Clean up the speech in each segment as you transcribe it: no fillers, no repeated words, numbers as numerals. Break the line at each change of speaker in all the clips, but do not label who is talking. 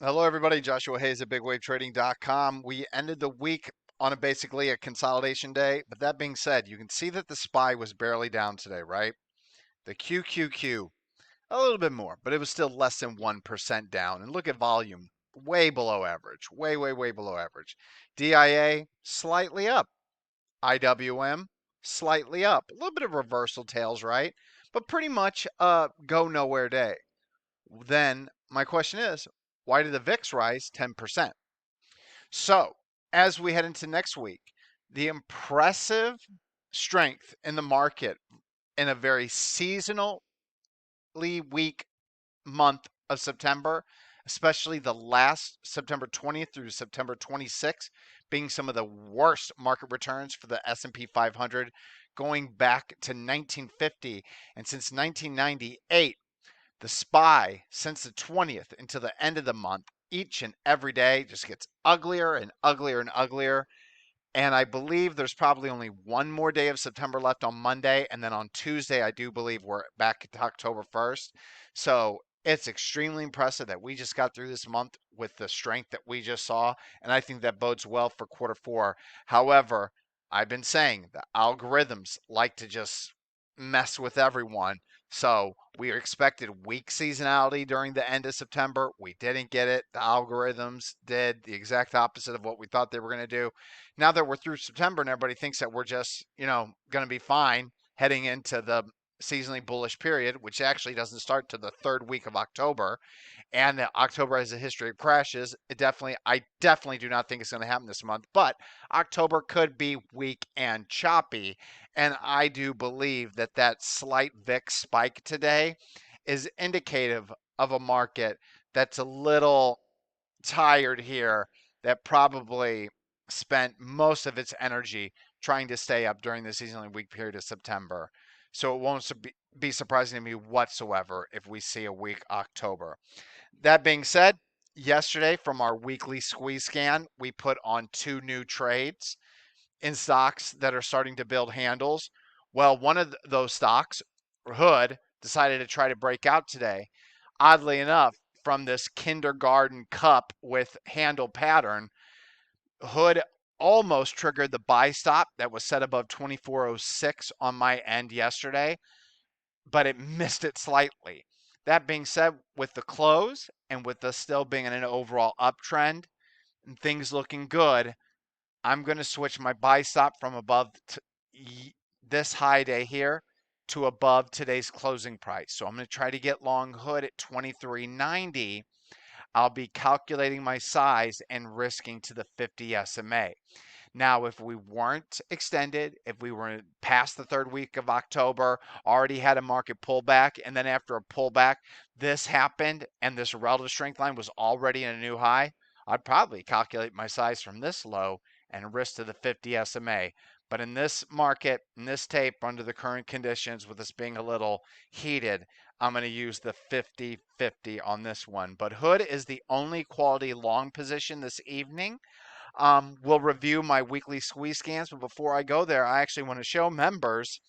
Hello, everybody. Joshua Hayes at BigWaveTrading.com. We ended the week on basically a consolidation day. But that being said, you can see that the SPY was barely down today, right? The QQQ, a little bit more, but it was still less than 1% down. And look at volume, way below average, way below average. DIA, slightly up. IWM, slightly up. A little bit of reversal tails, right? But pretty much a go nowhere day. Then my question is, why did the VIX rise 10%? So, as we head into next week, the impressive strength in the market in a very seasonally weak month of September, especially the last September 20th through September 26th, being some of the worst market returns for the S&P 500 going back to 1950, and since 1998 the SPY, since the 20th until the end of the month, each and every day just gets uglier and uglier and uglier. And I believe there's probably only one more day of September left on Monday. And then on Tuesday, I do believe we're back to October 1st. So it's extremely impressive that we just got through this month with the strength that we just saw. And I think that bodes well for quarter four. However, I've been saying the algorithms like to just mess with everyone. So we expected weak seasonality during the end of September. We didn't get it. The algorithms did the exact opposite of what we thought they were going to do. Now that we're through September and everybody thinks that we're just, going to be fine heading into the seasonally bullish period, which actually doesn't start to the third week of October, and that October has a history of crashes. I definitely do not think it's going to happen this month, but October could be weak and choppy. And I do believe that that slight VIX spike today is indicative of a market that's a little tired here, that probably spent most of its energy trying to stay up during the seasonally weak period of September. So it won't be surprising to me whatsoever if we see a weak October. That being said, yesterday from our weekly squeeze scan, we put on two new trades in stocks that are starting to build handles. Well, one of those stocks, Hood, decided to try to break out today. Oddly enough, from this kindergarten cup with handle pattern, Hood almost triggered the buy stop that was set above 2406 on my end yesterday, but it missed it slightly. That being said, with the close and with us still being in an overall uptrend and things looking good, I'm going to switch my buy stop from above this high day here to above today's closing price. So I'm going to try to get long Hood at 23.90. I'll be calculating my size and risking to the 50 SMA. Now, if we weren't extended, if we were past the third week of October, already had a market pullback, and then after a pullback, this happened and this relative strength line was already in a new high, I'd probably calculate my size from this low and risk to the 50 SMA. But in this market, in this tape, under the current conditions, with this being a little heated, I'm going to use the 50-50 on this one. But Hood is the only quality long position this evening. We'll review my weekly squeeze scans, but before I go there, I actually want to show members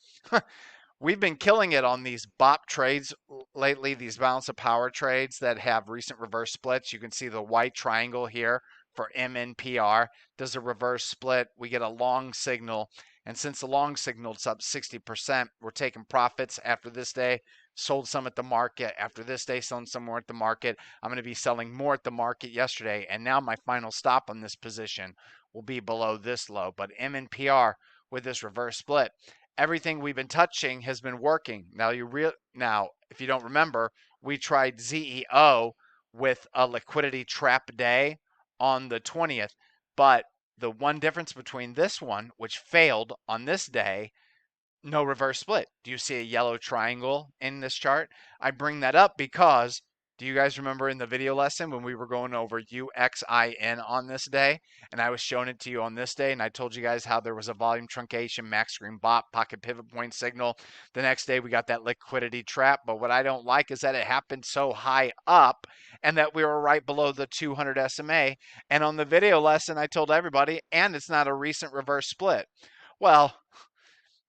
we've been killing it on these BOP trades lately, these balance of power trades that have recent reverse splits. You can see the white triangle here for MNPR does a reverse split. We get a long signal, and since the long signal is up 60%, we're taking profits after this day. Sold some at the market. After this day, selling some more at the market. I'm going to be selling more at the market yesterday, and now my final stop on this position will be below this low. But MNPR with this reverse split, everything we've been touching has been working. Now, if you don't remember, we tried ZEO with a liquidity trap day on the 20th, but the one difference between this one, which failed on this day, no reverse split. Do you see a yellow triangle in this chart? I bring that up because, do you guys remember in the video lesson when we were going over UXIN on this day, and I was showing it to you on this day, and I told you guys how there was a volume truncation, max screen bop, pocket pivot point signal. The next day we got that liquidity trap, but what I don't like is that it happened so high up and that we were right below the 200 SMA. And on the video lesson, I told everybody, and it's not a recent reverse split. Well,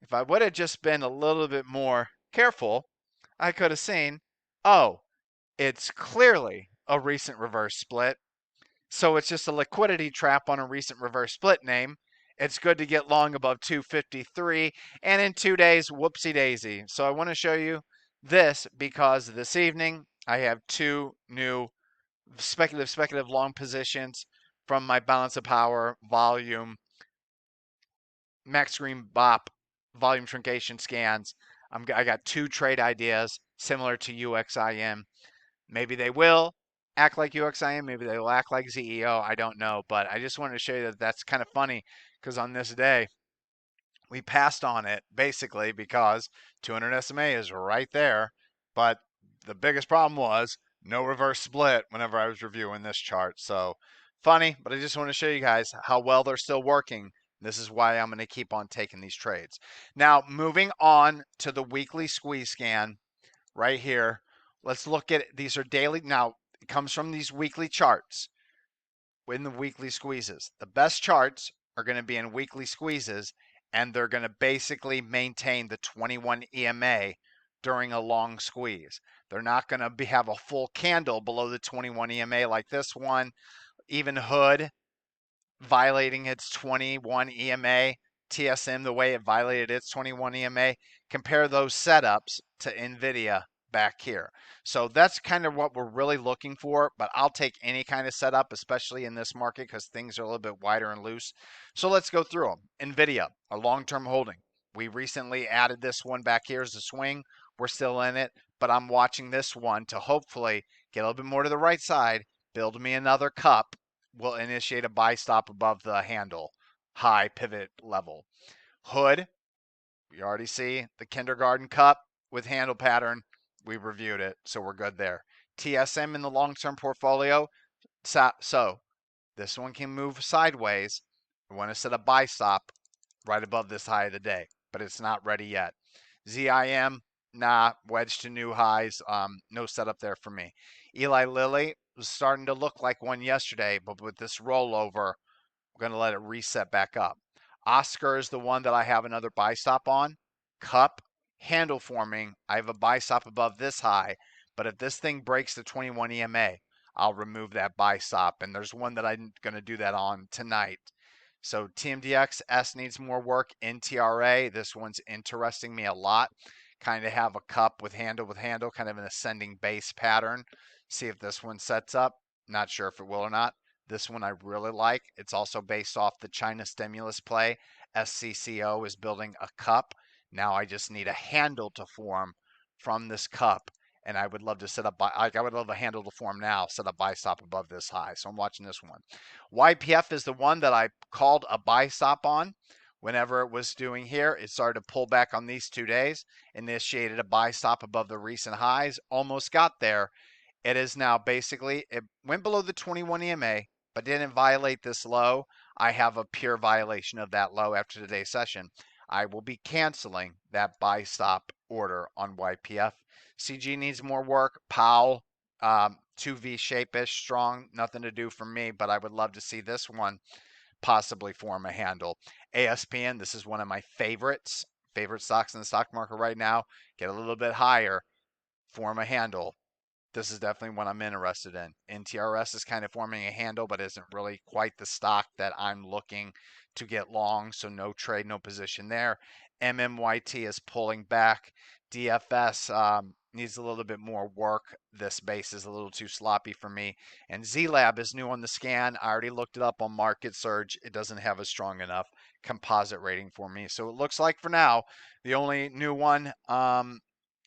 if I would have just been a little bit more careful, I could have seen, oh, it's clearly a recent reverse split. So it's just a liquidity trap on a recent reverse split name. It's good to get long above 253, and in 2 days, whoopsie daisy. So I want to show you this because this evening I have two new speculative long positions from my balance of power, volume, max green bop, volume truncation scans. I got two trade ideas similar to UXIM. Maybe they will act like UXIM. Maybe they will act like ZEO. I don't know. But I just wanted to show you that that's kind of funny because on this day, we passed on it basically because 200 SMA is right there. But the biggest problem was no reverse split whenever I was reviewing this chart. So funny, but I just want to show you guys how well they're still working. This is why I'm going to keep on taking these trades. Now, moving on to the weekly squeeze scan right here. Let's look at it. These are daily. Now, it comes from these weekly charts in the weekly squeezes. The best charts are going to be in weekly squeezes, and they're going to basically maintain the 21 EMA during a long squeeze. They're not going to have a full candle below the 21 EMA like this one. Even Hood violating its 21 EMA, TSM the way it violated its 21 EMA. Compare those setups to NVIDIA back here. So that's kind of what we're really looking for, but I'll take any kind of setup, especially in this market because things are a little bit wider and loose. So let's go through them. NVIDIA, a long-term holding. We recently added this one back here as a swing. We're still in it, but I'm watching this one to hopefully get a little bit more to the right side, build me another cup. Will initiate a buy stop above the handle, high pivot level. Hood, we already see the kindergarten cup with handle pattern. We reviewed it, so we're good there. TSM in the long-term portfolio. So this one can move sideways. We want to set a buy stop right above this high of the day, but it's not ready yet. ZIM, nah, wedge to new highs. No setup there for me. Eli Lilly was starting to look like one yesterday, but with this rollover, we're going to let it reset back up. Oscar is the one that I have another buy stop on. Cup, handle forming. I have a buy stop above this high, but if this thing breaks the 21 EMA, I'll remove that buy stop. And there's one that I'm going to do that on tonight. So TMDX S needs more work. NTRA, this one's interesting me a lot. Kind of have a cup with handle, kind of an ascending base pattern. See if this one sets up. Not sure if it will or not. This one I really like. It's also based off the China stimulus play. SCCO is building a cup. Now I just need a handle to form from this cup. And I would love to set up, I would love a handle to form now, set a buy stop above this high. So I'm watching this one. YPF is the one that I called a buy stop on. Whenever it was doing here, it started to pull back on these 2 days, initiated a buy stop above the recent highs, almost got there. It is now basically, it went below the 21 EMA, but didn't violate this low. I have a pure violation of that low after today's session. I will be canceling that buy stop order on YPF. CG needs more work. Powell, 2V shape-ish, strong, nothing to do for me, but I would love to see this one possibly form a handle. ASPN, this is one of my favorite stocks in the stock market right now. Get a little bit higher, form a handle. This is definitely what I'm interested in. NTRS is kind of forming a handle, but isn't really quite the stock that I'm looking to get long, so no trade, no position there. MMYT is pulling back. DFS needs a little bit more work. This base is a little too sloppy for me. And ZLab is new on the scan. I already looked it up on Market Surge. It doesn't have a strong enough composite rating for me. So it looks like for now, the only new one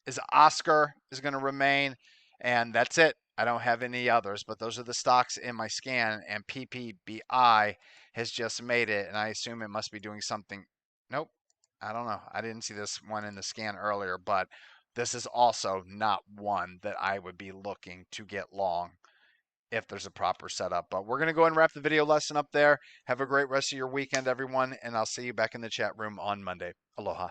is Oscar is going to remain. And that's it. I don't have any others, but those are the stocks in my scan, and PPBI has just made it, and I assume it must be doing something. Nope. I don't know. I didn't see this one in the scan earlier, but this is also not one that I would be looking to get long if there's a proper setup. But we're going to go and wrap the video lesson up there. Have a great rest of your weekend, everyone, and I'll see you back in the chat room on Monday. Aloha.